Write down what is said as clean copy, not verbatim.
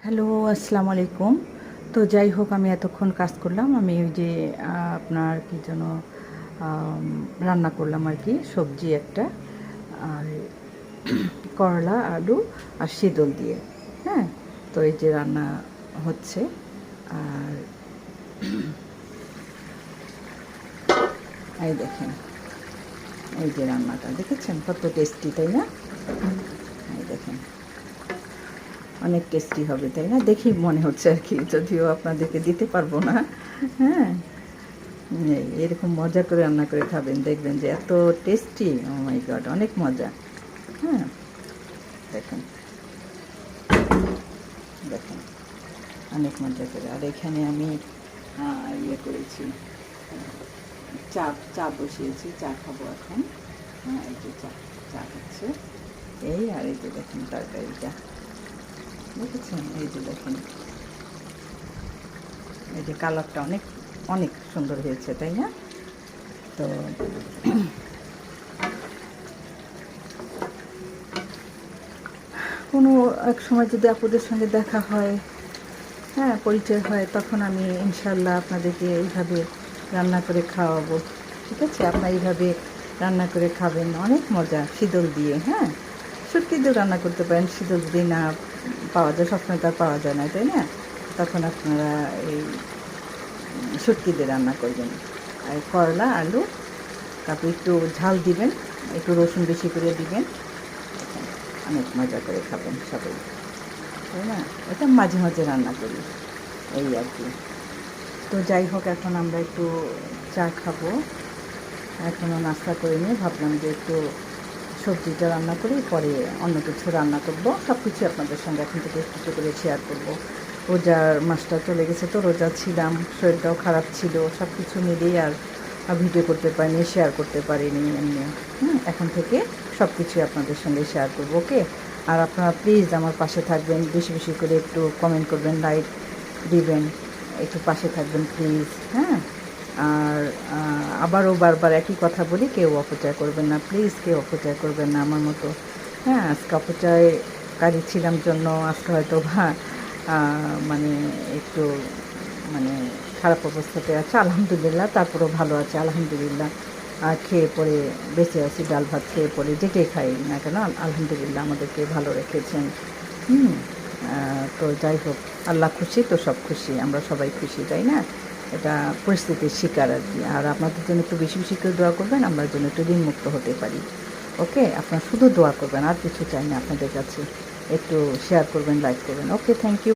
Hello, আসসালামু আলাইকুম। তো যাই হোক, আমি এতক্ষণ কাজ করলাম। আমি ওই যে আপনার কি যেন আম রান্না করলাম আরকি, সবজি একটা, আর করলা, আলু আর শিদল দিয়ে। হ্যাঁ? তো এই যে রান্না হচ্ছে। আর এই দেখেন, এই যে রান্নাটা দেখেছেন কত টেস্টি, তাই না? এই দেখেন, অনেক টেস্টি হবে, তাই না? দেখেই মনে হচ্ছে আরকি, যদিও আপনাদেরকে দিতে পারবো না। হ্যাঁ? এরকম মজা করে রান্না করে খাবেন, দেখবেন যে এত টেস্টি। ও মাই গড, অনেক মজা। হ্যাঁ, দেখেন, দেখেন, অনেক মজা করে। আর এখানে আমি ইয়ে করেছি, চা চা বসিয়েছি, চা খাবো এখন। হ্যাঁ, এই যে চা, চা হচ্ছে এই। আর এই যে দেখেন তরকারিটা, দেখেছেন? এই যে দেখেন, এই যে কালারটা অনেক অনেক সুন্দর হয়েছে, তাই না? তো কোনো এক সময় যদি আপুদের সঙ্গে দেখা হয়, হ্যাঁ, পরিচয় হয়, তখন আমি ইনশাল্লাহ আপনাদেরকে এইভাবে রান্না করে খাওয়াবো। ঠিক আছে? আপনারা এইভাবে রান্না করে খাবেন, অনেক মজা, শীতল দিয়ে। হ্যাঁ, শুটকি দিয়েও রান্না করতে পারেন, শীতল যদি না পাওয়া যায়, সবসময় তো আর পাওয়া যায় না, তাই না? তখন আপনারা এই শুটকি দিয়ে রান্না করবেন। আর করলা, আলু, তারপর একটু ঝাল দিবেন, একটু রসুন বেশি করে দিবেন। অনেক মজা করে খাবেন সবাই, তাই না? এটা মাঝে মাঝে রান্না করি, এই আর কি। তো যাই হোক, এখন আমরা একটু চা খাবো। এখনও নাস্তা করে নিয়ে ভাবলাম যে একটু সবজিটা রান্না করি, পরে অন্য কিছু রান্না করবো। সব কিছু আপনাদের সঙ্গে এখন থেকে একটু একটু করে শেয়ার করবো। রোজার মাসটা চলে গেছে, তো রোজা ছিলাম, শরীরটাও খারাপ ছিল, সব কিছু মিলিয়ে আর ভিডিও করতে পারিনি, শেয়ার করতে পারিনি এমনি। এখন থেকে সব কিছুই আপনাদের সঙ্গে শেয়ার করবো, ওকে? আর আপনারা প্লিজ আমার পাশে থাকবেন, বেশি বেশি করে একটু কমেন্ট করবেন, লাইক দিবেন, একটু পাশে থাকবেন প্লিজ। হ্যাঁ, আর আবারও বারবার একই কথা বলি, কেউ অপচয় করবেন না প্লিজ, কেউ অপচয় করবেন না আমার মতো। হ্যাঁ, আজকে অপচয়কারী ছিলাম জন্য আজকে হয়তো বা মানে একটু মানে খারাপ অবস্থাতে আছে, আলহামদুলিল্লাহ তারপরেও ভালো আছে, আলহামদুলিল্লাহ। আর খেয়ে পরে বেঁচে আছি, ডাল ভাত খেয়ে পরে যেটে খাই না কেন, আলহামদুলিল্লাহ আমাদেরকে ভালো রেখেছেন। হুম। তো যাই হোক, আল্লাহ খুশি তো সব খুশি, আমরা সবাই খুশি, তাই না? এটা পরিস্থিতির শিকার আর কি। আর আপনাদের জন্য একটু বেশি বেশি করে দোয়া করবেন, আমরা যেন একটু ঋণমুক্ত হতে পারি, ওকে? আপনারা শুধু দোয়া করবেন, আর কিছু চাই না আপনাদের কাছে। একটু শেয়ার করবেন, লাইক করবেন, ওকে? Thank you.